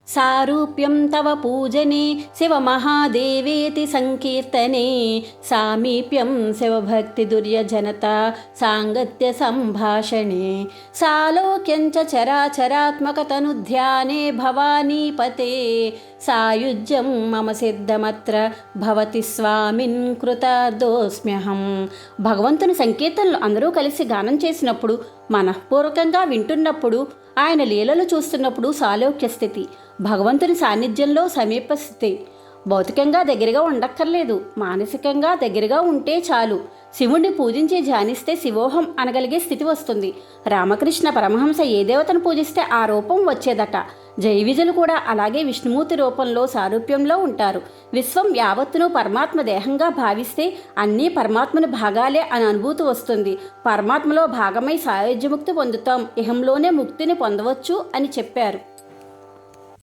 సారూప్యం తవ పూజనే శివమహాదేవేతి సంకీర్తనే సామీప్యం శివభక్తి దుర్యజనత సాంగత్య సంభాషణే సాలోక్యం చ చరాచరాత్మకతనుధ్యానే భవానీపతే సాయుజ్యం మమ సిద్ధమత్ర భవతి స్వామిన్ కృతార్థోస్మ్యహం. భగవంతుని సంకీర్తనలు అందరూ కలిసి గానం చేసినప్పుడు, మనఃపూర్వకంగా వింటున్నప్పుడు, ఆయన లీలలు చూస్తున్నప్పుడు సాలోక్య స్థితి, భగవంతుని సాన్నిధ్యంలో సమీప స్థితి. భౌతికంగా దగ్గరగా ఉండక్కర్లేదు, మానసికంగా దగ్గరగా ఉంటే చాలు. శివుణ్ణి పూజించి ధ్యానిస్తే శివోహం అనగలిగే స్థితి వస్తుంది. రామకృష్ణ పరమహంస ఏ దేవతను పూజిస్తే ఆ రూపం వచ్చేదట. జైవిజులు కూడా అలాగే విష్ణుమూర్తి రూపంలో సారూప్యంలో ఉంటారు. విశ్వం యావత్తును పరమాత్మ దేహంగా భావిస్తే అన్నీ పరమాత్మని భాగాలే అని అనుభూతి వస్తుంది. పరమాత్మలో భాగమై సాయుధ్యముక్తి పొందుతాం, ఇహంలోనే ముక్తిని పొందవచ్చు అని చెప్పారు.